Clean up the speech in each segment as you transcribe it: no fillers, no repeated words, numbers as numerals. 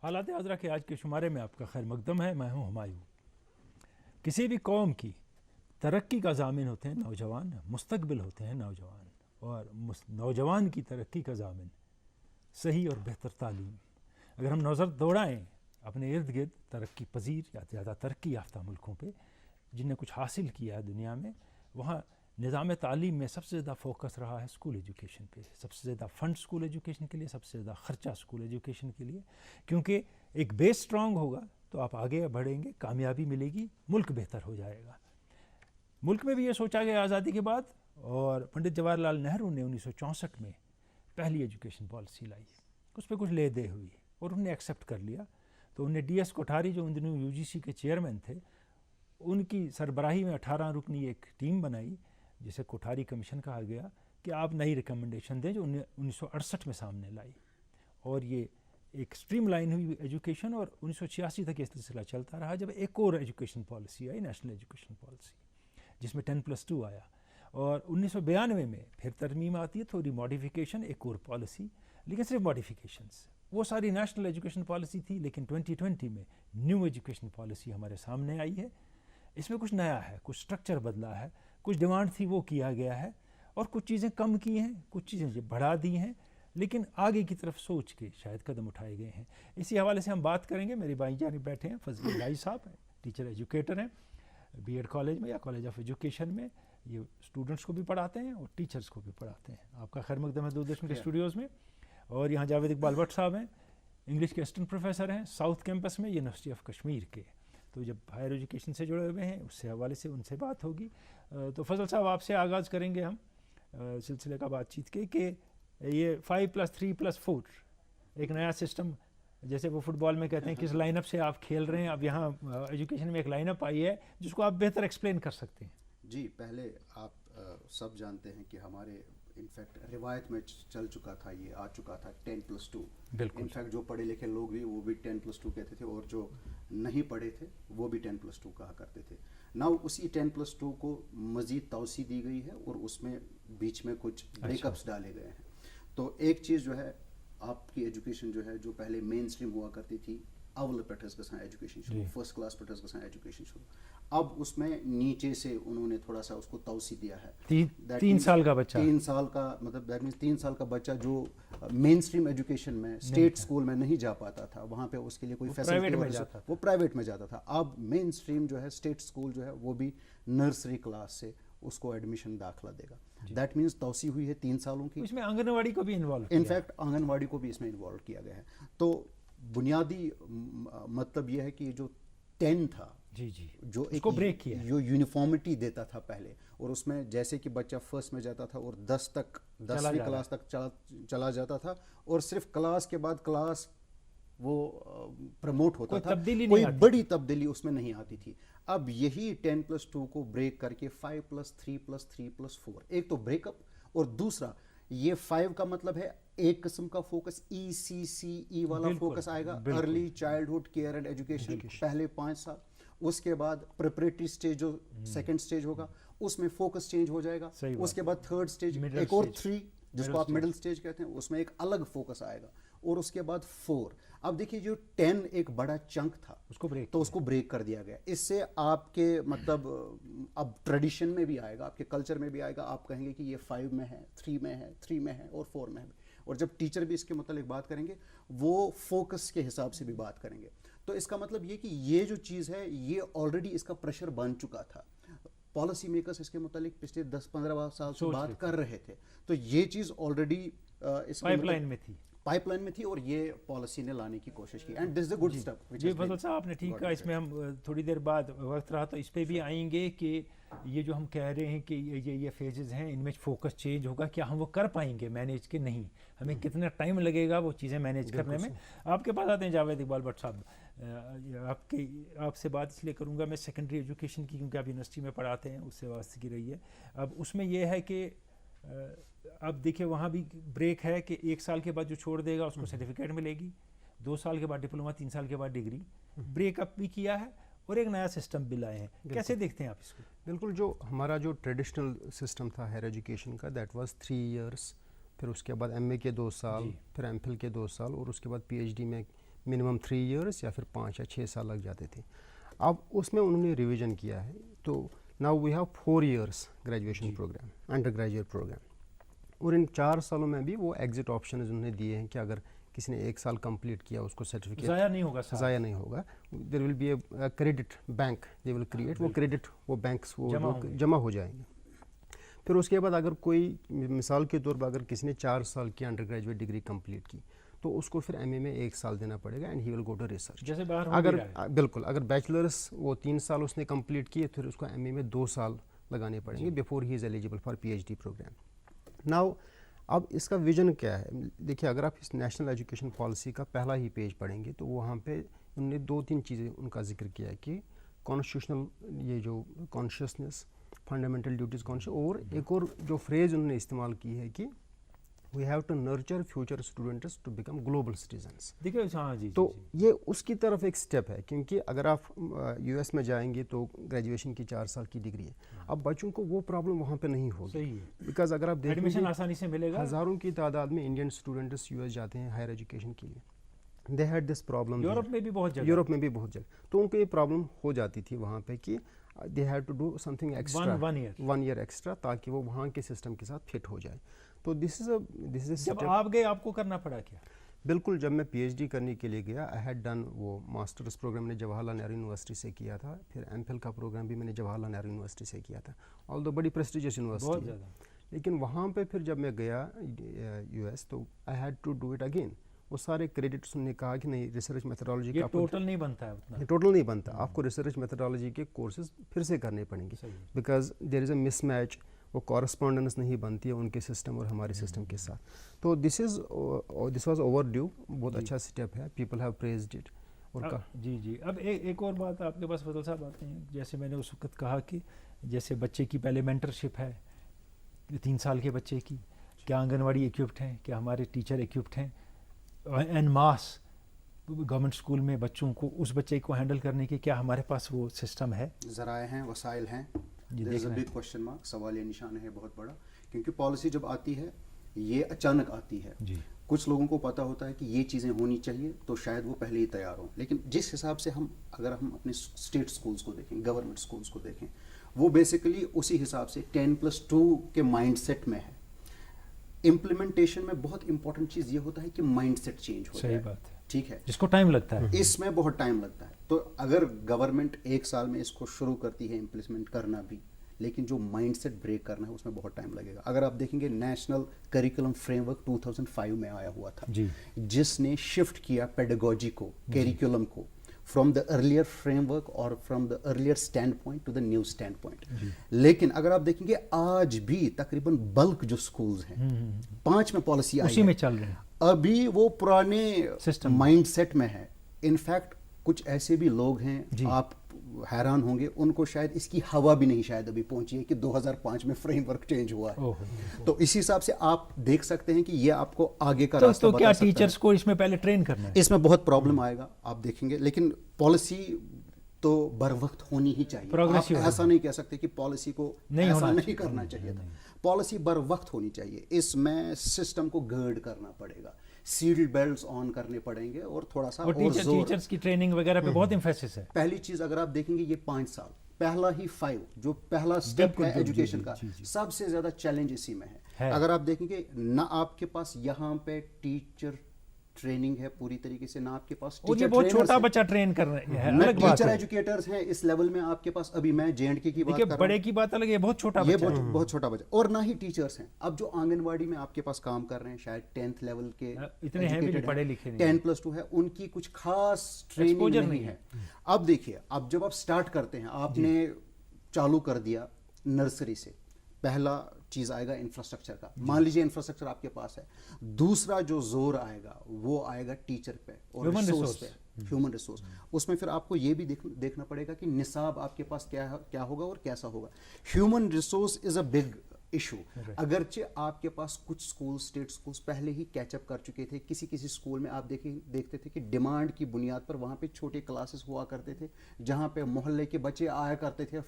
حالات حاضرہ کے آج کے شمارے میں آپ کا خیر مقدم ہے. میں ہوں ہمایوں. کسی بھی قوم کی ترقی کا ضامن ہوتے ہیں نوجوان، مستقبل ہوتے ہیں نوجوان، اور نوجوان کی ترقی کا ضامن صحیح اور بہتر تعلیم. اگر ہم نظر دوڑائیں اپنے ارد گرد ترقی پذیر یا زیادہ ترقی یافتہ ملکوں پہ جن نے کچھ حاصل کیا ہے دنیا میں، وہاں نظام تعلیم میں سب سے زیادہ فوکس رہا ہے اسکول ایجوکیشن پہ. سب سے زیادہ فنڈ اسکول ایجوکیشن کے لیے، سب سے زیادہ خرچہ اسکول ایجوکیشن کے لیے، کیونکہ ایک بیس اسٹرانگ ہوگا تو آپ آگے بڑھیں گے، کامیابی ملے گی، ملک بہتر ہو جائے گا. ملک میں بھی یہ سوچا گیا آزادی کے بعد، اور پنڈت جواہر لال نہرو نے 1964 میں پہلی ایجوکیشن پالیسی لائی. اس پہ کچھ لے دے ہوئی اور انہوں نے ایکسیپٹ کر لیا. تو انہوں نے ڈی ایس کوٹھاری جو ان دنوں یو جی سی کے چیئرمین تھے، ان کی سربراہی میں 18 رکنی ایک ٹیم بنائی جسے کوٹھاری کمیشن کہا گیا، کہ آپ نئی ریکمنڈیشن دیں، جو 1968 میں سامنے لائی. اور یہ ایک اسٹریم لائن ہوئی ایجوکیشن، اور 1986 تک یہ سلسلہ چلتا رہا جب ایک اور ایجوکیشن پالیسی آئی، نیشنل ایجوکیشن پالیسی، جس میں 10+2 آیا. اور 1992 میں پھر ترمیم آتی ہے، تھوڑی ماڈیفیکیشن، ایک اور پالیسی، لیکن صرف ماڈیفیکیشنز. وہ ساری نیشنل ایجوکیشن پالیسی تھی، لیکن 2020 میں نیو ایجوکیشن پالیسی ہمارے سامنے آئی ہے. اس میں کچھ نیا ہے، کچھ سٹرکچر بدلا ہے، کچھ ڈیمانڈ تھی وہ کیا گیا ہے، اور کچھ چیزیں کم کی ہیں، کچھ چیزیں بڑھا دی ہیں، لیکن آگے کی طرف سوچ کے شاید قدم اٹھائے گئے ہیں. اسی حوالے سے ہم بات کریں گے. میری بھائی جانب بیٹھے ہیں فضل الہی صاحب، ٹیچر ایجوکیٹر ہیں بی ایڈ کالج میں یا کالج آف ایجوکیشن میں. یہ اسٹوڈنٹس کو بھی پڑھاتے ہیں اور ٹیچرس کو بھی پڑھاتے ہیں. آپ کا خیر مقدم ہے دوردرشن کے اسٹوڈیوز میں. اور یہاں جاوید اقبال بٹ صاحب ہیں، انگلش کے اسسٹنٹ پروفیسر ہیں ساؤتھ کیمپس میں یونیورسٹی آف کشمیر کے. تو جب ہائر ایجوکیشن سے جڑے ہوئے ہیں، اس سے حوالے سے ان سے بات ہوگی. تو فضل صاحب آپ سے آغاز کریں گے ہم سلسلے کا بات چیت کے، کہ یہ 5+3+4 ایک نیا سسٹم، جیسے وہ فٹ بال میں کہتے ہیں کس لائن اپ سے آپ کھیل رہے ہیں، اب یہاں ایجوکیشن میں ایک لائن اپ آئی ہے جس کو آپ بہتر ایکسپلین کر سکتے ہیں. جی، پہلے آپ سب جانتے ہیں کہ ہمارے انفیکٹ روایت میں چل چکا تھا، یہ آ چکا تھا 10+2. بالکل. انفیکٹ جو پڑھے لکھے لوگ بھی وہ بھی 10+2 کہتے تھے، اور جو نہیں پڑھے تھے وہ بھی 10+2 کہا کرتے تھے. ناؤ اسی 10+2 کو مزید توسیع دی گئی ہے، اور اس میں بیچ میں کچھ بریک اپس ڈالے گئے ہیں. تو ایک چیز جو ہے، آپ کی ایجوکیشن جو ہے، جو پہلے مین اسٹریم ہوا کرتی تھی، اول پہ گژھان ایجوکیشن شروع، فرسٹ کلاس پہ گژھان ایجوکیشن شروع. اب اس میں نیچے سے انہوں نے تھوڑا سا اس کو توسیع دیا ہے. 3 سال کا بچہ، 3 سال کا مطلب دیٹ مینس 3 سال کا بچہ جو مین اسٹریم ایجوکیشن میں اسٹیٹ اسکول میں نہیں جا پاتا تھا، وہاں پہ اس کے لیے کوئی فیسلٹی، وہ پرائیویٹ میں جاتا تھا. اب مین اسٹریم جو ہے اسٹیٹ اسکول جو ہے، وہ بھی نرسری کلاس سے اس کو ایڈمیشن داخلہ دے گا. دیٹ مینس توسیع ہوئی ہے 3 سالوں کی. اس میں آنگن واڑی کو بھی انوالو، انفیکٹ آنگن واڑی کو بھی اس میں انوالو کیا گیا ہے. تو بنیادی مطلب یہ ہے کہ جو 10 تھا، جی جو ایک بریک کیا، جو یونیفارمٹی دیتا تھا پہلے، اور اس میں جیسے کہ بچہ فرسٹ میں جاتا تھا اور 10ویں کلاس تک چلا جاتا تھا، اور صرف کلاس کے بعد کلاس وہ پروموٹ ہوتا تھا، کوئی بڑی تبدیلی اس میں نہیں آتی تھی. اب یہی 10+2 کو بریک کر کے 5+3+3+4، ایک تو بریک اپ، اور دوسرا یہ 5 کا مطلب ہے ایک قسم کا فوکس ECCE والا فوکس آئے گا، early childhood care and education, پہلے 5 سال. اس کے بعد پریپریٹری سٹیج جو سیکنڈ سٹیج ہوگا، اس میں فوکس چینج ہو جائے گا. اس کے بعد تھرڈ سٹیج، ایک اور 3 جس کو آپ مڈل سٹیج کہتے ہیں، اس میں ایک الگ فوکس آئے گا. اور اس کے بعد 4. اب دیکھیے جو 10 ایک بڑا چنک تھا، تو اس کو بریک کر دیا گیا. اس سے آپ کے مطلب اب ٹریڈیشن میں بھی آئے گا، آپ کے کلچر میں بھی آئے گا. آپ کہیں گے کہ یہ 5 میں ہے، 3 میں ہے، 3 میں ہے، اور 4 میں ہے. اور جب ٹیچر بھی اس کے متعلق بات کریں گے، وہ فوکس کے حساب سے بھی بات کریں گے. تو اس کا مطلب یہ کہ یہ جو چیز ہے، یہ آلریڈی اس کا پریشر بن چکا تھا. پالیسی میکرز اس کے متعلق پچھلے 10-15 سال سے بات کر رہے تھے. تو یہ چیز آلریڈی اس پائپ لائن میں تھی، اور یہ پالیسی نے لانے کی کوشش کی. And this is a good step. جی فضل صاحب، آپ نے ٹھیک کہا. اس میں ہم تھوڑی دیر بعد وقت رہا تو اس پہ بھی آئیں گے کہ یہ جو ہم کہہ رہے ہیں کہ یہ فیزز ہیں، ان میں فوکس چینج ہوگا، کیا ہم وہ کر پائیں گے مینیج کے نہیں، ہمیں کتنا ٹائم لگے گا وہ چیزیں مینیج کرنے میں. آپ کے پاس آتے ہیں جاوید اقبال بٹ صاحب. آپ سے بات اس لیے کروں گا میں سیکنڈری ایجوکیشن کی، کیونکہ آپ یونیورسٹی میں پڑھاتے ہیں، اس سے وابستگی رہی ہے. اب اس میں یہ ہے کہ اب دیکھیں وہاں بھی بریک ہے کہ 1 سال کے بعد جو چھوڑ دے گا اس کو سرٹیفکیٹ ملے گی، 2 سال کے بعد ڈپلومہ، 3 سال کے بعد ڈگری. بریک اپ بھی کیا ہے اور ایک نیا سسٹم بھی لائے ہیں. کیسے دیکھتے ہیں آپ اس کو؟ بالکل، جو ہمارا جو ٹریڈیشنل سسٹم تھا ہائر ایجوکیشن کا، دیٹ واز 3 ایئرس، پھر اس کے بعد ایم اے کے 2 سال، پھر ایم فل کے 2 سال، اور اس کے بعد پی ایچ ڈی میں मिनिमम 3 years या फिर 5 या 6 साल लग जाते थे. अब उसमें उन्होंने रिवीजन किया है, तो now we have 4 years graduation programme, undergraduate programme. और इन 4 सालों में भी वो एग्जिट ऑप्शन उन्होंने दिए हैं कि अगर किसी ने 1 साल कंप्लीट किया उसको सर्टिफिकेट ज़ाया नहीं होगा, ज़ाया नहीं होगा. There will be a credit bank they will create, वो क्रेडिट वो बैंक्स वो जमा हो जाएंगे. फिर उसके बाद अगर कोई मिसाल के तौर पर अगर किसी ने 4 साल की अंडर ग्रेजुएट डिग्री कंप्लीट की तो उसको फिर एमए में 1 साल देना पड़ेगा and he will go to research. जैसे बाहर अगर बिल्कुल अगर बैचलर्स वो 3 साल उसने कंप्लीट किए फिर उसको एमए में 2 साल लगाने पड़ेंगे before he is eligible for PhD programme. Now अब इसका विजन क्या है? देखिए, अगर आप इस नेशनल एजुकेशन पॉलिसी का पहला ही पेज पढ़ेंगे तो वहाँ पे उन्होंने 2-3 चीज़ें उनका जिक्र किया है कि कॉन्स्टिट्यूशनल ये जो कॉन्शियसनेस, फंडामेंटल ड्यूटीज़ कॉन्शियस, और एक और जो फ्रेज़ उन्होंने इस्तेमाल की है कि we have to nurture future students to become global citizens. देखिए, हाँ जी, तो ये उसकी तरफ एक स्टेप है, क्योंकि अगर आप यूएस में जाएंगे तो ग्रेजुएशन की 4 साल की डिग्री है. अब बच्चों को वो प्रॉब्लम वहाँ पे नहीं होगी. सही है, बिकॉज अगर आप देखेंगे एडमिशन आसानी से मिलेगा. हज़ारों की तादाद में इंडियन स्टूडेंट्स यूएस जाते हैं हायर एजुकेशन के लिए. They had this problem. Europe में भी बहुत जगह, यूरोप में भी बहुत जगह. तो उनको ये प्रॉब्लम हो जाती थी वहाँ पे कि they have to do something extra, 1 year extra, ताकि वो वहाँ के सिस्टम के साथ फिट हो जाए. तो दिस इज़ अ जब आप गए आपको करना पड़ा क्या? बिल्कुल, जब मैं पीएचडी करने के लिए गया, आई हैड डन वो मास्टर्स प्रोग्राम मैंने जवाहरलाल नेहरू यूनिवर्सिटी से किया था, फिर एमफिल का प्रोग्राम भी मैंने जवाहरलाल नेहरू यूनिवर्सिटी से किया था, ऑल्दो बड़ी प्रेस्टिजियस यूनिवर्सिटी है. लेकिन वहाँ पे फिर जब मैं गया यूएस तो I had to do it again. वो सारे क्रेडिट्स उन्होंने कहा कि नहीं, रिसर्च मेथोडोलॉजी का टोटल नहीं बनता है उतना, टोटल नहीं बनता, आपको रिसर्च मेथोडोलॉजी के कोर्सेज फिर से करने पड़ेंगे, because there is a mismatch, वो कॉरस्पॉन्डेंस नहीं बनती है उनके सिस्टम और हमारे सिस्टम के साथ. तो दिस वाज ओवर ड्यू. बहुत अच्छा स्टेप है, पीपल हैव प्रेज्ड इट. और जी. अब एक और बात आपके पास फजल साहब आते हैं, जैसे मैंने उस वक्त कहा कि जैसे बच्चे की पहले मेंटरशिप है 3 साल के बच्चे की, क्या आंगनवाड़ी इक्विप्ड हैं, क्या हमारे टीचर इक्विप्ड हैं, एन मास गवर्नमेंट स्कूल में बच्चों को, उस बच्चे को हैंडल करने के क्या हमारे पास वो सिस्टम है? ज़राए हैं, वसाइल हैं. There is a big question mark, सवाल ये निशान है बहुत बड़ा, क्योंकि पॉलिसी जब आती है ये अचानक आती है जी. कुछ लोगों को पता होता है कि ये चीज़ें होनी चाहिए तो शायद वो पहले ही तैयार हों, लेकिन जिस हिसाब से अगर हम अपने स्टेट स्कूल्स को देखें, गवर्नमेंट स्कूल्स को देखें, वो बेसिकली उसी हिसाब से 10+2 के माइंडसेट में है. इम्प्लीमेंटेशन में बहुत इंपॉर्टेंट चीज़ ये होता है कि माइंडसेट चेंज हो जाए. सही बात है, ठीक है, जिसको टाइम लगता है. इसमें बहुत टाइम लगता है. तो अगर गवर्नमेंट 1 साल में इसको शुरू करती है इम्प्लीमेंट करना भी, लेकिन जो माइंडसेट ब्रेक करना है उसमें बहुत टाइम लगेगा. अगर आप देखेंगे नेशनल करिकुलम फ्रेमवर्क 2005 में आया हुआ था जी, जिसने शिफ्ट किया पेडागोजी को, करिकुलम को, फ्रॉम द अर्लियर फ्रेमवर्क और from the earlier stand point two the new stand point. लेकिन अगर आप देखेंगे आज भी तकरीबन बल्क जो स्कूल्स हैं 5 में पॉलिसी आई उसी में चल रहे हैं, अभी वो पुराने सिस्टम माइंडसेट में है. इनफैक्ट कुछ ऐसे भी लोग हैं, आप हैरान होंगे, उनको शायद इसकी हवा भी नहीं शायद अभी पहुंची है कि 2005 में फ्रेमवर्क चेंज हुआ है. तो इस हिसाब से आप देख सकते हैं कि ये आपको आगे का रास्ता तो क्या टीचर्स को इसमें पहले ट्रेन करना है? इसमें बहुत प्रॉब्लम आएगा, आप देखेंगे. लेकिन पॉलिसी तो बर वक्त होनी ही चाहिए. आप ऐसा नहीं कह सकते कि पॉलिसी को ऐसा नहीं करना चाहिए था. पॉलिसी बर वक्त होनी चाहिए. इसमें सिस्टम को गर्ड करना पड़ेगा, सीट बेल्ट्स ऑन करने पड़ेंगे और थोड़ा सा और टीचर्स की ट्रेनिंग वगैरह पे बहुत एम्फेसिस है. पहली चीज अगर आप देखेंगे ये 5 साल, पहला ही 5 जो पहला स्टेप है एजुकेशन का, सबसे ज्यादा चैलेंज इसी में है. अगर आप देखेंगे ना आपके पास यहाँ पे टीचर ट्रेनिंग है पूरी तरीके से, ना आपके पास और ये बहुत छोटा बच्चा ट्रेन कर रहे हैं, अलग बात है. टीचर एजुकेटर्स हैं इस लेवल में आपके पास. अभी मैं जेएंडके की बात कर रहा हूं, बड़े की बात अलग है, बहुत छोटा बच्चा, ये बहुत छोटा बच्चा. और ना ही टीचर्स हैं. अब जो आंगनवाड़ी में आपके पास काम कर रहे हैं शायद 10th लेवल के, इतने हैं भी नहीं पढ़े लिखे, 10+2 है, उनकी कुछ खास ट्रेनिंग नहीं है. अब देखिए, अब जब आप स्टार्ट करते हैं, आपने चालू कर दिया नर्सरी से, पहला चीज आएगा इंफ्रास्ट्रक्चर का. मान लीजिए इंफ्रास्ट्रक्चर आपके पास है, दूसरा जो जोर आएगा वो आएगा टीचर पे और रिसोर्स पे, ह्यूमन रिसोर्स. उसमें फिर आपको ये भी देखना पड़ेगा कि निसाब आपके पास क्या होगा और कैसा होगा. Human resource is a big issue. अगरचे आपके पास कुछ स्कूल, स्टेट स्कूल्स पहले ही कैचअप कर चुके थे. किसी स्कूल में आप देखते थे कि डिमांड की बुनियाद पर वहाँ पे छोटे क्लासेस हुआ करते थे, जहाँ पे मोहल्ले के बच्चे आया करते थे,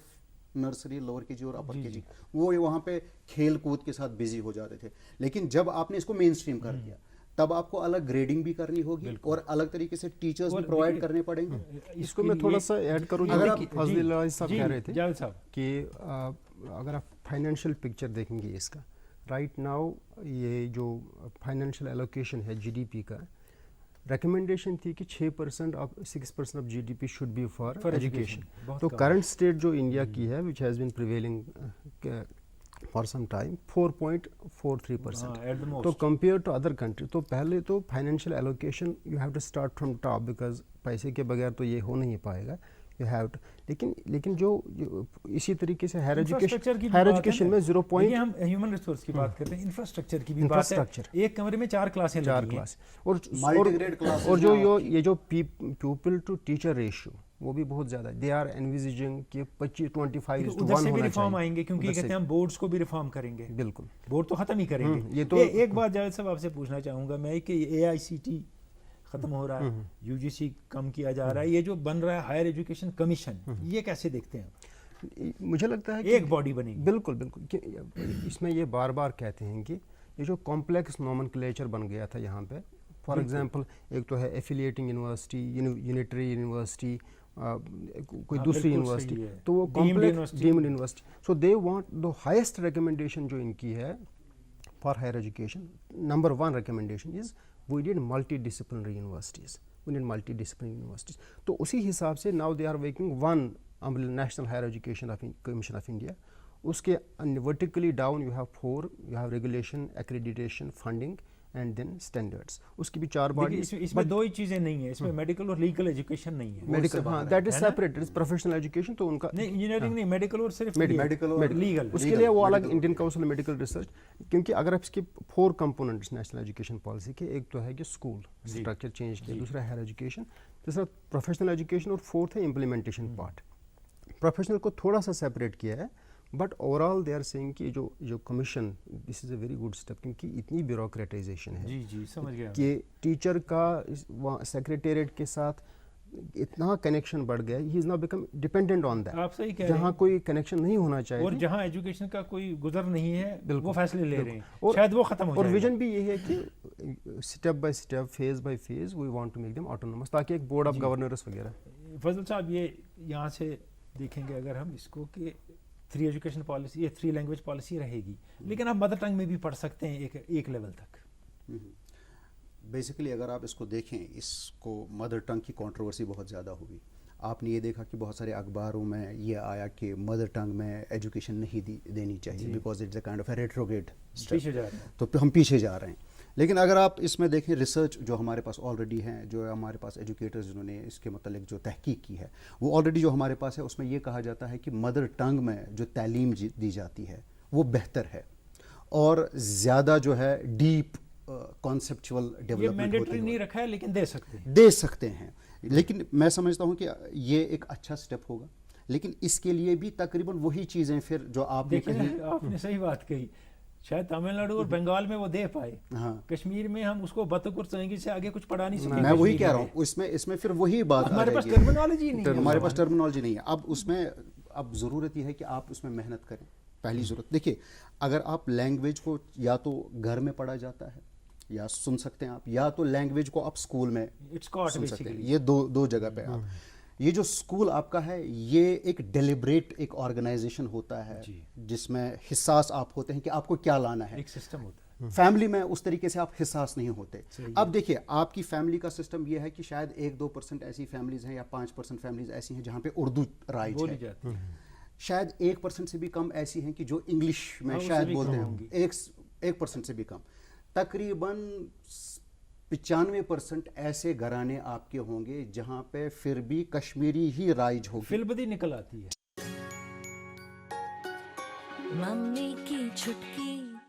नर्सरी, लोअर केजी और अपर केजी, वो वहाँ पे खेल कूद के साथ बिजी हो जाते थे. लेकिन जब आपने इसको मेन स्ट्रीम कर दिया तब आपको अलग ग्रेडिंग भी करनी होगी और अलग तरीके से टीचर्स भी प्रोवाइड करने पड़ेंगे। इसको मैं थोड़ा सा ऐड करूँ, अगर आप फजल साहब कह रहे थे जावेद साहब कि अगर आप फाइनेंशियल पिक्चर देखेंगे इसका, राइट नाउ ये जो फाइनेंशियल एलोकेशन है जीडीपी का, रिकमेंडेशन थी कि 6% of 6% of GDP should be for education. तो करंट स्टेट जो इंडिया की है which has been prevailing for some time 4.43%। तो कंपेयर टू अदर कंट्री, तो पहले तो financial allocation you have to start from top, because पैसे के बगैर तो ये हो नहीं पाएगा, यू हैव टू। लेकिन जो इसी तरीके से हायर एजुकेशन में 0. हम ह्यूमन रिसोर्स की बात करते हैं, इंफ्रास्ट्रक्चर की भी बात है। एक कमरे में 4 क्लासें लगी हैं और जो ये जो पीपल टू टीचर रेशियो वो भी बहुत ज्यादा है। दे आर एनविजिजिंग कि 25-1 उधर से भी रिफॉर्म आएंगे, क्योंकि कहते हैं हम बोर्ड्स को भी रिफॉर्म करेंगे। बिल्कुल, बोर्ड तो खत्म ही करेंगे। ये तो एक बात जावेद साहब आपसे पूछना चाहूँगा मैं कि AICT खत्म हो रहा है, UGC कम किया जा रहा है, ये जो बन रहा है हायर एजुकेशन कमीशन, ये कैसे देखते हैं? मुझे लगता है एक बॉडी बनेगी। बिल्कुल बिल्कुल, इसमें ये बार बार कहते हैं कि ये जो कॉम्प्लेक्स नोमेनक्लेचर बन गया था यहाँ पे, फॉर एग्जांपल एक तो है एफिलिएटिंग यूनिवर्सिटी, यूनिटरी यूनिवर्सिटी, कोई दूसरी यूनिवर्सिटी, तो वो complex deemed university. So they want the highest recommendation जो इनकी है for higher education, number 1 recommendation is we need multidisciplinary universities, we need multidisciplinary universities। तो उसी हिसाब से now they are making one National Higher Education Commission of India, उसके vertically down you have 4, you have regulation, accreditation, funding and then standards, उसकी भी 4 bodies। इसमें 2 ही चीजें नहीं है, इसमें मेडिकल और लीगल एजुकेशन नहीं है। मेडिकल, हाँ, that is separate, it is professional education. तो उनका नहीं, इंजीनियरिंग नहीं, मेडिकल और सिर्फ मेडिकल और लीगल, उसके लिए वो अलग इंडियन काउंसिल मेडिकल रिसर्च। क्योंकि अगर आप इसके 4 कंपोनेंट्स नेशनल एजुकेशन पॉलिसी के, एक तो है कि स्कूल स्ट्रक्चर चेंज किया, दूसरा हायर एजुकेशन, तीसरा प्रोफेशनल एजुकेशन और 4th है इम्प्लीमेंटेशन पार्ट। प्रोफेशनल को थोड़ा सा सेपरेट किया है, but overall they are saying कि जो commission, this is a very good step, क्योंकि इतनी ब्यूरोक्रेटाइजेशन है। जी समझ गया कि टीचर का सेक्रेटेरिएट के साथ इतना कनेक्शन बढ़ गया, he is now become dependent on that. आप सही कह रहे हैं, जहाँ कोई कनेक्शन नहीं होना चाहिए और जहाँ एजुकेशन का कोई गुजर नहीं है वो फैसले ले रहे हैं, और शायद वो खत्म हो और जाएगा। विजन भी ये है कि step by step, phase by phase we want to make them autonomous, ताकि एक बोर्ड ऑफ गवर्नर्स वगैरह। फजल साहब, ये यहाँ से देखेंगे अगर हम इसको कि 3 एजुकेशन पॉलिसी, ये 3 लैंग्वेज पॉलिसी रहेगी, लेकिन आप मदर टंग में भी पढ़ सकते हैं एक लेवल तक। बेसिकली अगर आप इसको देखें, इसको मदर टंग की कंट्रोवर्सी बहुत ज़्यादा हुई। आपने ये देखा कि बहुत सारे अखबारों में ये आया कि मदर टंग में एजुकेशन नहीं देनी चाहिए, because it's a kind of retrograde step, तो हम पीछे जा रहे हैं। लेकिन अगर आप इसमें देखें, रिसर्च जो हमारे पास ऑलरेडी हैं, जो हमारे पास एजुकेटर्स जिन्होंने इसके मतलब जो तहकीक की है, वो ऑलरेडी जो हमारे पास है, उसमें ये कहा जाता है कि मदर टंग में जो तालीम दी जाती है वो बेहतर है और ज़्यादा जो है डीप कॉन्सेप्चुअल डेवलपमेंट होती है। नहीं रखा है, लेकिन दे सकते हैं। लेकिन मैं समझता हूँ कि ये एक अच्छा स्टेप होगा, लेकिन इसके लिए भी तकरीबन वही चीज़ें फिर जो आपने कही। आपने सही बात कही, शायद तमिलनाडु और बंगाल में वो दे पाए, हाँ, कश्मीर में हम उसको बतकुर संगी से आगे कुछ पढ़ा नहीं सकते। मैं वही कह रहा हूँ, इसमें फिर वही बात हमारे पास टर्मिनोलॉजी नहीं है, हमारे पास टर्मिनोलॉजी नहीं है। अब उसमें अब ज़रूरत यह है कि आप उसमें मेहनत करें। पहली ज़रूरत देखिए, अगर आप लैंग्वेज को या तो घर में पढ़ा जाता है या सुन सकते हैं आप, या तो लैंग्वेज को आप स्कूल में सुन सकते हैं। ये दो जगह पे आप, ये जो स्कूल आपका है, ये एक डेलिब्रेट एक ऑर्गेनाइजेशन होता है जिसमें हिस्सास आप होते हैं कि आपको क्या लाना है, एक सिस्टम होता है। फैमिली में उस तरीके से आप हिस्सास नहीं होते। अब देखिए, आपकी फैमिली का सिस्टम ये है कि शायद 1-2% ऐसी फैमिलीज हैं या 5% फैमिलीज ऐसी हैं जहाँ पे उर्दू राइज है, शायद 1% से भी कम ऐसी हैं कि जो इंग्लिश में शायद बोलते हैं, 1% से भी कम। तकरीबन 95% ऐसे घराने आपके होंगे जहां पे फिर भी कश्मीरी ही राइज होगी। फिलबदी निकल आती है। मम्मी की छुटकी,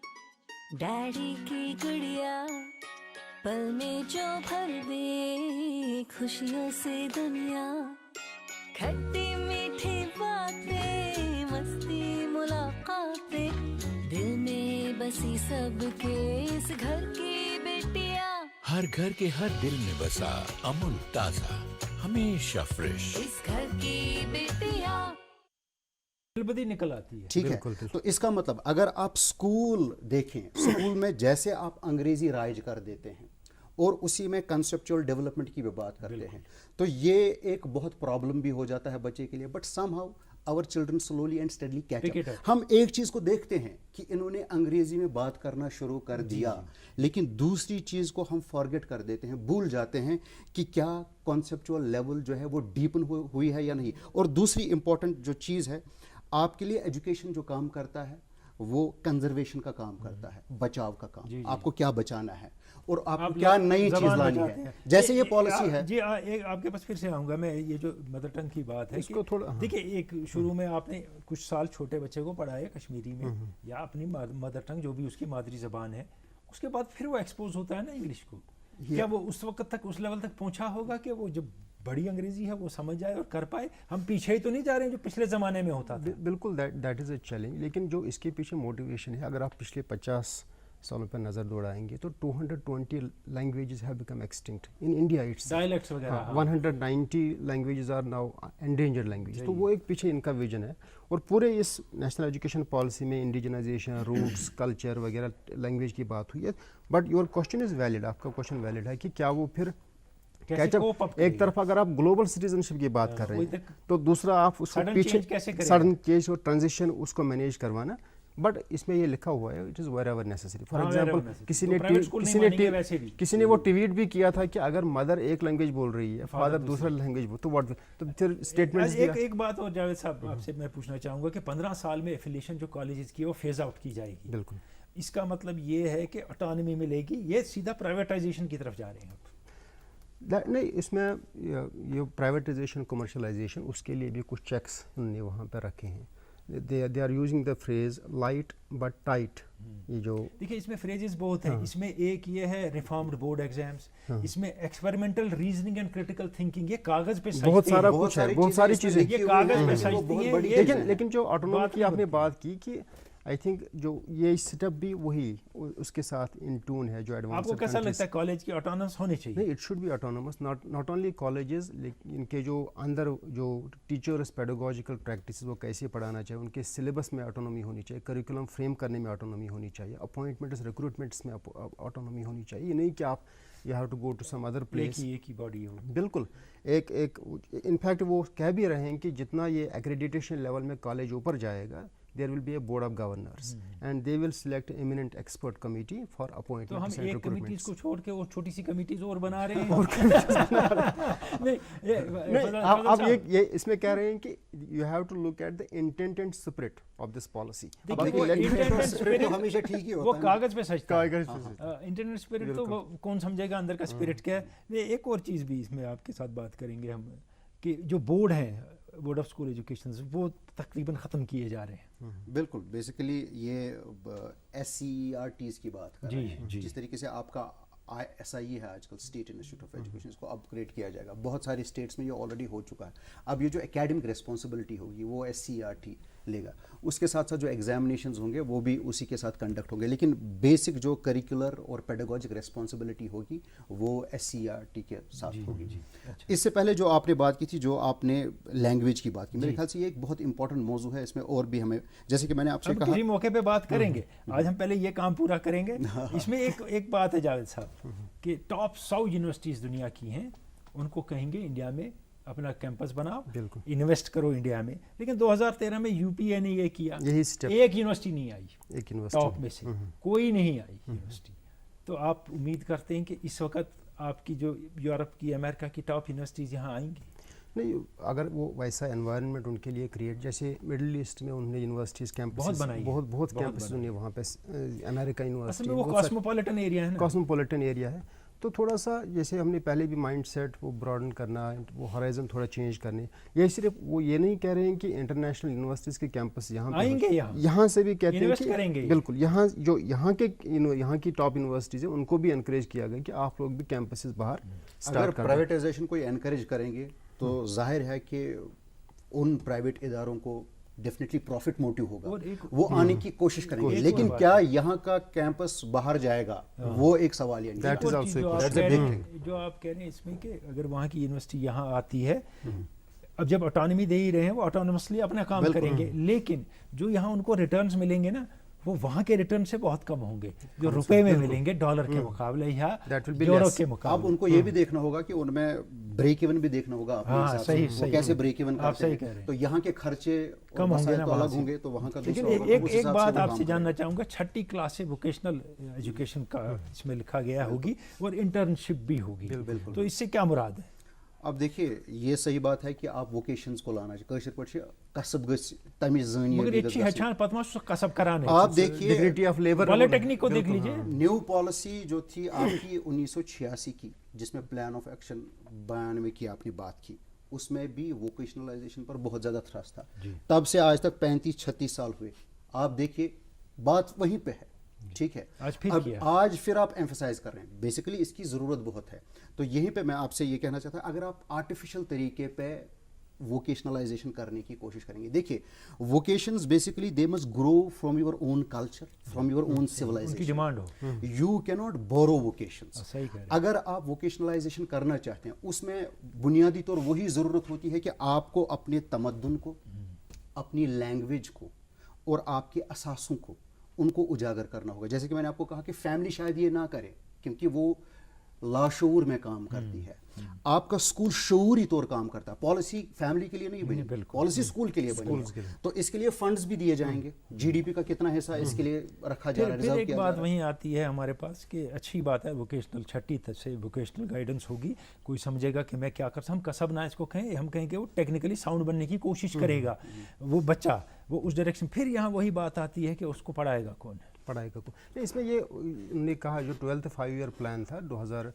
डैडी की गुड़िया, पल में जो भर दे खुशियों से दुनिया, खट्टी मीठी बातें, मस्ती मुलाकातें, दिल में बसी सबके इस घर की बेटियां, हर घर के हर दिल में बसा अमूल ताजा, हमेशा फ्रेश, इस घर की बेटियां फिलबदी निकल आती है। ठीक है, तो इसका मतलब अगर आप स्कूल देखें, स्कूल में जैसे आप अंग्रेजी राइज कर देते हैं, और उसी में कंसेप्चुअल डेवलपमेंट की भी बात करते हैं, तो ये एक बहुत प्रॉब्लम भी हो जाता है बच्चे के लिए. But somehow our children slowly and steadily catch up. हम एक चीज़ को देखते हैं कि इन्होंने अंग्रेजी में बात करना शुरू कर दिया, लेकिन दूसरी चीज़ को हम फॉरगेट कर देते हैं, भूल जाते हैं कि क्या कॉन्सेप्चुअल लेवल जो है वो डीपन हुई है या नहीं. और दूसरी इंपॉर्टेंट जो चीज़ है आपके लिए, एजुकेशन जो काम करता है वो कंजर्वेशन का काम करता है, बचाव का काम. आपको क्या बचाना है और आपको क्या नई चीज लानी है, जैसे ये पॉलिसी है. जी एक आपके पास फिर से आऊँगा मैं. ये जो मदर टंग की बात है, इसको थोड़ा देखिए, एक शुरू में आपने कुछ साल छोटे बच्चे को पढ़ाया कश्मीरी में या अपनी मदर टंग जो भी उसकी मादरी ज़बान है, उसके बाद फिर वो एक्सपोज होता है ना इंग्लिश को. क्या वो उस वक्त तक उस लेवल तक पहुंचा होगा कि वो जब बड़ी अंग्रेजी है वो समझ जाए और कर पाए? हम पीछे ही तो नहीं जा रहे हैं जो पिछले ज़माने में होता था. बिल्कुल, दैट इज़ अ चैलेंज. लेकिन जो इसके पीछे मोटिवेशन है, अगर आप पिछले 50 सालों पर नज़र दौड़ाएंगे तो 220 languages have become extinct in India. It's dialects वगैरह 190 languages are now endangered language. तो वो एक पीछे इनका विजन है. और पूरे इस नेशनल एजुकेशन पॉलिसी में इंडिजिनाइजेशन, रूट्स, कल्चर वगैरह लैंग्वेज की बात हुई है. But your question is valid, आपका क्वेश्चन वैलिड है कि क्या वो फिर कैचअप. एक तरफ अगर आप ग्लोबल सिटीजनशिप की बात कर रहे हैं तो दूसरा आप उसको पीछे सडन चेंज और ट्रांजिशन उसको मैनेज करवाना. बट इसमें ये लिखा हुआ है it is wherever necessary. For example किसी ने वो ट्वीट भी किया था कि अगर मदर एक लैंग्वेज बोल रही है, फादर दूसरा लैंग्वेज बोल, तो व्हाट, तो फिर स्टेटमेंट्स. एक बात और जावेद साहब आपसे मैं पूछना चाहूँगा कि 15 साल में एफिलिएशन जो कॉलेजेस की है वो फेज आउट की जाएगी. बिल्कुल. इसका मतलब ये है कि ऑटोनॉमी मिलेगी, ये सीधा प्राइवेटाइजेशन की तरफ जा रहे हैं. नहीं, इसमें ये प्राइवेटाइजेशन, कमर्शलाइजेशन, उसके लिए भी कुछ चेक्स उन्होंने वहाँ पर रखे हैं. They are using the phrase light but tight. ये जो देखिए इसमें फ्रेजेस बहुत हैं. इसमें एक ये है रिफॉर्म्ड बोर्ड एग्जाम्स, इसमें experimental reasoning and critical thinking, ये कागज पे बहुत सारा कुछ है, बहुत सारी चीज़ें ये कागज पे सजती है. लेकिन जो ऑटोनॉमी की आपने बात की कि आई थिंक जो ये सेटअप भी वही उसके साथ इन ट्यून है जो एडवांस. आपको कैसा लगता है कॉलेज की ऑटोनॉमस होनी चाहिए? नहीं, it should be autonomous. Not only colleges, लेकिन इनके जो अंदर जो टीचर्स पेडागोजिकल प्रैक्टिस वो कैसे पढ़ाना चाहिए, उनके सिलेबस में ऑटोनॉमी होनी चाहिए, करिकुलम फ्रेम करने में ऑटोनॉमी होनी चाहिए, अपॉइंटमेंट्स रिक्रूटमेंट्स में ऑटोनॉमी होनी चाहिए. ये नहीं कि आप you have to go to some other place. एक ही बॉडी हो. बिल्कुल. एक इनफैक्ट वो कह भी रहे हैं कि जितना ये एक्रेडिटेशन लेवल में कॉलेज ऊपर जाएगा, there will be a board of governors and they will select eminent expert committee for appointment. तो हम एक कमिटीज को छोड़ के और छोटी सी कमिटीज और बना रहे हैं. नहीं, आप ये इसमें कह रहे हैं कि you have to look at the intent and spirit of this policy. तो हमेशा ठीक ही होता है, वो कागज पे सजता है. इंटेंट एंड स्पिरिट तो वो कौन समझेगा अंदर का स्पिरिट क्या है. एक और चीज़ भी इसमें आपके साथ बात करेंगे हम कि जो बोर्ड है, बोर्ड ऑफ स्कूल एजुकेशन, वो तकरीबन ख़त्म किए जा रहे हैं. बिल्कुल. बेसिकली ये SCERTs की बात कर रहे हैं. जिस तरीके से आपका SIE है आजकल, स्टेट इंस्टीट्यूट ऑफ एजुकेशन, इसको अपग्रेड किया जाएगा. बहुत सारे स्टेट्स में ये ऑलरेडी हो चुका है. अब ये जो एकेडमिक रिस्पॉन्सिबिलिटी होगी वो SCERT लेगा. उसके साथ साथ जो एग्जामिनेशंस होंगे वो भी उसी के साथ कंडक्ट होंगे, लेकिन बेसिक जो करिकुलर और पेडागोजिक रिस्पॉन्सिबिलिटी होगी वो SCERT के साथ होगी. इससे पहले जो आपने बात की थी, जो आपने लैंग्वेज की बात की, मेरे ख्याल से ये एक बहुत इंपॉर्टेंट मौजू है. इसमें और भी हमें, जैसे कि मैंने आपसे कहा, किसी मौके पे बात करेंगे. आज हम पहले ये काम पूरा करेंगे. इसमें एक बात है जावेद साहब कि टॉप 100 यूनिवर्सिटीज़ दुनिया की हैं, उनको कहेंगे इंडिया में अपना कैंपस बनाओ, इन्वेस्ट करो इंडिया में. लेकिन 2013 में UPA ने ये किया, एक यूनिवर्सिटी नहीं आई, एक टॉप में से कोई नहीं आई यूनिवर्सिटी. तो आप उम्मीद करते हैं कि इस वक्त आपकी जो यूरोप की, अमेरिका की टॉप यूनिवर्सिटीज़ यहाँ आएंगी? नहीं, अगर वो वैसा एनवायरनमेंट उनके लिए क्रिएट, जैसे मिडिल ईस्ट में उन्होंने यूनिवर्सिटीज़ कैंपस बहुत बनाई, बहुत कैंपस उन्हें वहाँ पे, अमेरिका यूनिवर्सिटी, वो कॉस्मोपॉलिटन एरिया है ना, कॉस्मोपॉलिटन एरिया है. तो थोड़ा सा जैसे हमने पहले भी माइंड सेट वो ब्रॉडन करना, वो हॉराइजन थोड़ा चेंज करने. ये सिर्फ वो ये नहीं कह रहे हैं कि इंटरनेशनल यूनिवर्सिटीज़ के कैंपस यहाँ आएंगे, यहाँ से भी कहते हैं कि बिल्कुल यहाँ जो यहाँ की टॉप यूनिवर्सिटीज़ है उनको भी इनकरेज किया गया कि आप लोग भी कैंपसेस बाहर अगर प्राइवेटाइजेशन को एनकरेज करेंगे तो जाहिर है कि उन प्राइवेट इदारों को डेफिनेटली प्रॉफिट मोटिव होगा, वो आने की कोशिश करेंगे. लेकिन क्या यहाँ का कैंपस बाहर जाएगा, वो एक सवाल है. जो आप कह रहे हैं इसमें कि अगर वहाँ की यूनिवर्सिटी यहाँ आती है, अब जब ऑटोनॉमी दे ही रहे हैं, वो ऑटोनमसली अपना काम करेंगे, लेकिन जो यहाँ उनको रिटर्न्स मिलेंगे ना, وہ وہاں کے ریٹرن سے بہت کم ہوں گے جو روپے میں ملیں گے ڈالر کے مقابلے یا یورو کے مقابلے. اب ان کو یہ بھی دیکھنا ہوگا کہ ان میں بریک ایون بھی دیکھنا ہوگا اپنے حساب سے وہ کیسے بریک ایون کرتے ہیں, تو یہاں کے خرچے کم ہوں گے نا, الگ ہوں گے, تو وہاں کا لیکن ایک بات آپ سے جاننا چاہوں گا, 6ٹھی کلاس سے ووکیشنل ایجوکیشن کا اس میں لکھا گیا ہوگی اور انٹرنشپ بھی ہوگی, تو اس سے کیا مراد ہے؟ اب دیکھیے یہ صحیح بات ہے کہ آپ ووکیشنز کو لانا چاہیے, کٲشِر قصب گژھِ تمِچ زٲنۍ مگر یہ ہچان پتہ سو قصب کرانے. آپ دیکھیے ڈگنیٹی آف لیبر پالیٹیکنک کو دیکھ لیجیے, نیو پالیسی جو تھی آپ کی 1986 کی, جس میں پلان آف ایکشن 92 کی آپ نے بات کی, اس میں بھی ووکیشنلائزیشن پر بہت زیادہ تھرس تھا. تب سے آج تک 35-36 سال ہوئے, آپ دیکھیے بات وہیں پہ ہے, ٹھیک ہے. آج پھر آپ ایمفسائز کر رہے ہیں, بیسیکلی اس کی ضرورت بہت ہے. تو یہیں پہ میں آپ سے یہ کہنا چاہتا ہوں, اگر آپ آرٹیفیشل طریقے پہ ووکیشنلائزیشن کرنے کی کوشش کریں گے, دیکھیے vocations basically they must grow from your own culture, from your own civilization. Demand ہو, یو کی ناٹ بورو ووکیشنز. اگر آپ ووکیشنلائزیشن کرنا چاہتے ہیں, اس میں بنیادی طور وہی ضرورت ہوتی ہے کہ آپ کو اپنے تمدن کو, اپنی لینگویج کو اور آپ کے اثاثوں کو, ان کو اجاگر کرنا ہوگا. جیسے کہ میں نے آپ کو کہا کہ فیملی شاید یہ نہ کرے کیونکہ وہ لاشعور میں کام کرتی ہے, آپ کا اسکول شعوری طور کام کرتا ہے. پالیسی فیملی کے لیے نہیں بنی, پالیسی اسکول کے لیے بنی, تو اس کے لیے فنڈز بھی دیے جائیں گے. جی ڈی پی کا کتنا حصہ اس کے لیے رکھا جا رہا ہے, ریزرو کیا جا رہا ہے. ایک بات وہیں آتی ہے ہمارے پاس کہ اچھی بات ہے ووکیشنل 6ٹھی تک سے ووکیشنل گائیڈنس ہوگی, کوئی سمجھے گا کہ میں کیا کر سکتا ہوں, ہم کسب نہ اس کو کہیں, ہم کہیں کہ وہ ٹیکنیکلی ساؤنڈ بننے کی کوشش کرے گا وہ بچہ, وہ اس ڈائریکشن. پھر یہاں وہی بات آتی ہے کہ اس کو پڑھائے گا کون, پڑھائی کا کون. اس میں یہ انہوں نے کہا جو 12th 5-year پلان تھا 2017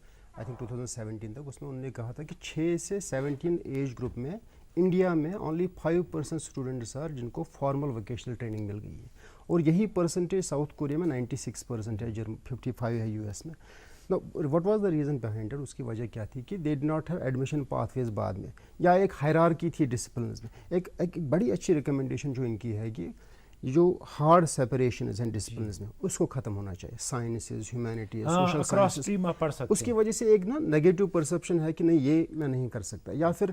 تک, اس میں انہوں نے کہا تھا کہ 6 سے 17 ایج گروپ میں انڈیا میں اونلی 5% اسٹوڈنٹس آر جن کو فارمل ووکیشنل ٹریننگ مل گئی ہے, اور یہی پرسنٹیج ساؤتھ کوریا میں 96% ہے, 55 ہے یو ایس میں. What was the reason behind it, اس کی وجہ کیا تھی کہ they did not have admission pathways بعد میں, یا ایک ہائرارکی تھی ڈسپلنز میں. ایک بڑی اچھی ریکمنڈیشن جو ان کی ہے کہ جو ہارڈ سیپریشنز ہیں ڈسپلنز میں, اس کو ختم ہونا چاہیے. سائنسز, ہیومینٹیز, سوشل سائنسز, اس کی وجہ سے ایک نا نگیٹو پرسیپشن ہے کہ نہیں یہ میں نہیں کر سکتا. یا پھر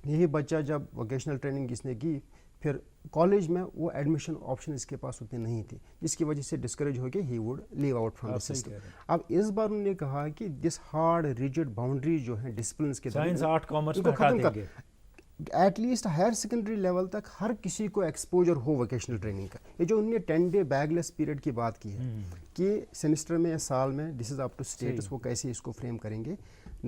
یہی بچہ جب ووکیشنل ٹریننگ اس نے کی, پھر کالج میں وہ ایڈمیشن آپشن اس کے پاس اتنے نہیں تھے, جس کی وجہ سے ڈسکریج ہو کے ہی would leave out from the system. اب اس بار انہوں نے کہا کہ دس ہارڈ ریجڈ باؤنڈری جو ہیں ڈسپلنس کے, سائنس آرٹ کامرس کو ختم کر, at least higher secondary level تک ہر کسی کو ایکسپوجر ہو ووکیشنل ٹریننگ کا. یہ جو انہوں نے 10 day بیگ لیس پیریڈ کی بات کی ہے کہ سیمسٹر میں یا سال میں دس از اپ ٹو اسٹیٹس, وہ کیسے اس کو فریم کریں گے.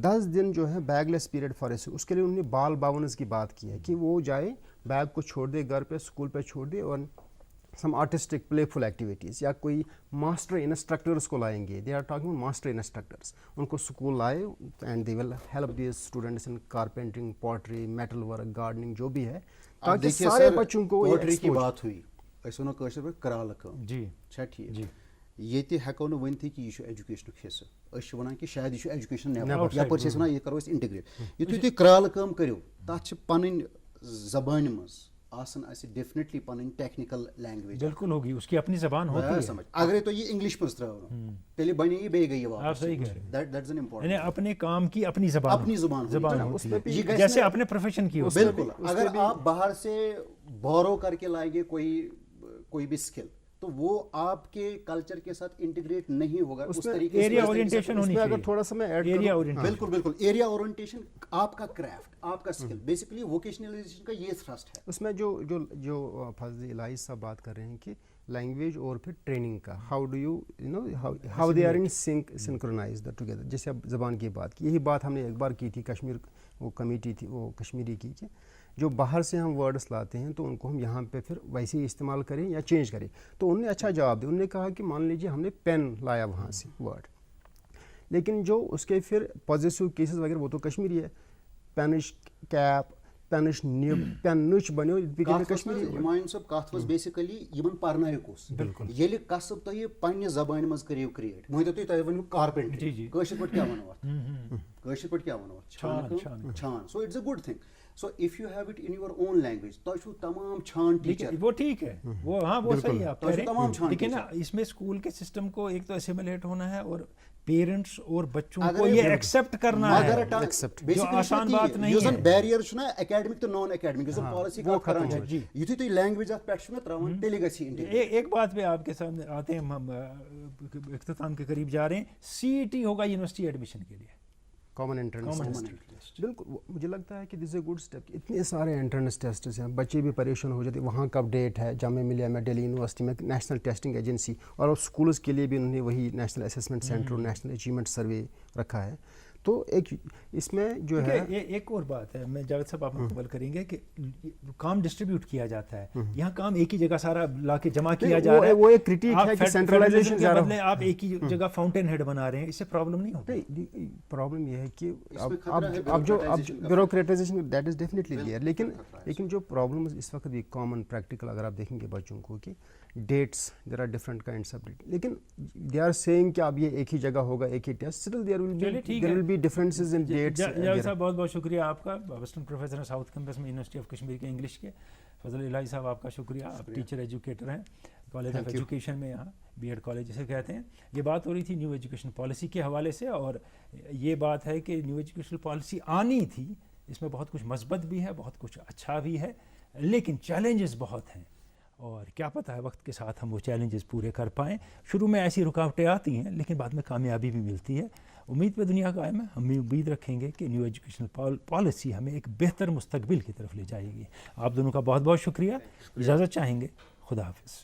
10 دن جو ہے بیگ لیس پیریڈ فار اس کے لیے انہوں نے بال باونز کی بات کی ہے کہ وہ جائے بیگ کو چھوڑ دے گھر پہ, اسکول پہ چھوڑ دے, اور سم آرٹسٹک پلے فل ایکٹیویٹیز, یا کوئی ماسٹر انسٹرکٹرس کو لائیں گے. They are talking master instructors, ان کو اسکول لائے and they will help these students in carpentering, pottery, metal work, gardening, جو بھی ہے, تاکہ سارے بچوں کو. پوٹری کی بات ہوئی, أسۍ وَنو کٲشِر پٲٹھۍ کرٛالہٕ کٲم, جی چھا ٹھیٖک. ییٚتہِ ہٮ۪کو نہٕ ؤنتھٕے کہِ یہِ چھُ ایجوکیشنُک حصہٕ, أسۍ چھِ وَنان کہِ شاید یہِ چھُ ایجوکیشن نٮ۪بر, یپٲرۍ چھِ أسۍ وَنان یہِ کَرو أسۍ اِنٹِگریٹ. یُتھُے تُہۍ کرٛالہٕ کٲم کٔرِو, تَتھ چھِ پَنٕنۍ زبانہِ منٛز آسان اَسہِ ڈیفنِٹلی پَنٕنۍ ٹیکنیکل لینگویج. بالکل ہوگی, اس کی اپنی زبان ہوتی ہے. سمجھ, اگرے تُہۍ یہِ انگلش منٛز ترٛٲونو تیٚلہِ بَنہِ یہِ بیٚیہِ گٔے یہِ واپس. دیٹ از این امپورٹنٹ, یعنی اپنے کام کی اپنی زبان, اپنی زبان ہوتی ہے, جیسے اپنے پروفیشن کی. بالکل, اگر آپ باہر سے بورو کر کے لائیں گے کوئی بھی اسکل, تو وہ آپ کے کلچر کے ساتھ انٹیگریٹ نہیں ہوگا. اس طریقے سے ایریا اورینٹیشن ہونی چاہیے. اگر تھوڑا سا میں ایڈ ایریا کروں, بالکل بالکل, ایریا اورینٹیشن, آپ کا کرافٹ, آپ کا اسکل, بیسیکلی ووکیشنلائزیشن کا یہ تھرسٹ ہے. اس میں جو فضل الہی صاحب بات کر رہے ہیں کہ لینگویج اور پھر ٹریننگ کا, how do you know how they are in synchronized together. جیسے اب زبان کی بات کی, یہی بات ہم نے ایک بار کی تھی, کشمیر وہ کمیٹی تھی, وہ کشمیری کی, کہ جو باہر سے ہم ورڈس لاتے ہیں تو ان کو ہم یہاں پہ پھر ویسے ہی استعمال کریں یا چینج کریں. تو انہوں نے اچھا جواب دیا, انہوں نے کہا کہ مان لیجیے ہم نے پین لایا وہاں سے ورڈ, لیکن جو اس کے پھر پازیٹیو کیسز وغیرہ وہ تو کشمیری ہے. پینش کیپ, پینش نیب, پینچ بنیو کشمیری. ہمایوں صٲب کتھ ؤژھ بیسیکلی یمن پرنٲیِکھ. بالکل, ییٚلہِ قصب تُہۍ پننہِ زبانہِ منٛز کٔرِو کریٹ, مٲنِو تُہۍ ؤنِو کارپینٹری, کٲشِر پٲٹھۍ کیٛاہ وَنو اَتھ, کٲشِر پٲٹھۍ کیٛاہ وَنو اَتھ, چھان. So it's a good thing. So if you have it in your own language, تۄہہِ چھُو تمام چھان ٹیچر. وہ ٹھیک ہے, وہ ہاں وہ صحیح ہے آپ کہہ رہے ہیں, تمام چھان. لیکن اس میں اسکول کے سسٹم کو ایک تو اسیمولیٹ ہونا ہے, اور पेरेंट्स और बच्चों अगर को ये ये एक्सेप्ट करना है accept. जो आसान बात नहीं है बैरियर छुना एकेडमिक तो नॉन एकेडमिक जो पॉलिसी का करन जी। छ युथि तुई लैंग्वेज अफ पेट छुना त्रावन तेली गछि इंडिया एक बात पे आपके सामने आते हैं, हम इख्तिताम के करीब जा रहे हैं। सीईटी होगा यूनिवर्सिटी एडमिशन के लिए, कॉमन एंट्रेंस Common टेस्ट। बिल्कुल, मुझे लगता है कि this is a good step. इतने सारे एंट्रेंस टेस्ट हैं, बच्चे भी परेशान हो जाते हैं, वहाँ कब डेट है। जामिया मिलिया में, दिल्ली यूनिवर्सिटी में नेशनल टेस्टिंग एजेंसी, और स्कूल्स के लिए भी उन्होंने वही नेशनल असेसमेंट सेंटर और नेशनल अचीवमेंट सर्वे रखा है। तो एक इसमें जो है एक और बात है, मैं जावेद साहब आप मुकम्मल करेंगे कि काम डिस्ट्रीब्यूट किया जाता है, यहाँ काम एक ही जगह सारा लाके जमा किया जा रहा है। वो एक क्रिटिक है कि सेंट्रलाइजेशन के बदले आप एक ही जगह फाउंटेन हेड बना रहे हैं, इससे प्रॉब्लम नहीं होती। प्रॉब्लम ये है कि अब जो ब्यूरोक्रेटाइजेशन दैट इज डेफिनेटली देयर, लेकिन जो प्रॉब्लम इस वक्त भी कॉमन प्रैक्टिकल अगर आप देखेंगे बच्चों को कि dates, there are different kinds of date, लेकिन दे आर सेइंग कि अब ये एक ही जगह होगा, एक ही test, still there will be differences in dates. Javed साहब बहुत बहुत शुक्रिया आपका, असिस्टेंट प्रोफेसर हैं साउथ कैंपस में यूनिवर्सिटी ऑफ कश्मीर के इंग्लिश के। फजल इलाही साहब आपका शुक्रिया, आप टीचर एजुकेटर हैं कॉलेज ऑफ एजुकेशन में, यहाँ बीएड कॉलेज जिसे कहते हैं। ये बात हो रही थी न्यू एजुकेशन पॉलिसी के हवाले से, और ये बात है कि न्यू एजुकेशन पॉलिसी आनी थी, इसमें बहुत कुछ मस्बत भी है, बहुत कुछ अच्छा भी है, लेकिन चैलेंजेस बहुत हैं, और क्या पता है वक्त के साथ हम वो चैलेंजेस पूरे कर पाएँ। शुरू में ऐसी रुकावटें आती हैं, लेकिन बाद में कामयाबी भी मिलती है। उम्मीद पे दुनिया कायम है, हम भी उम्मीद रखेंगे कि न्यू एजुकेशनल पॉलिसी हमें एक बेहतर मुस्तकबिल की तरफ ले जाएगी। आप दोनों का बहुत बहुत शुक्रिया, इजाज़त चाहेंगे, खुदा हाफिज़।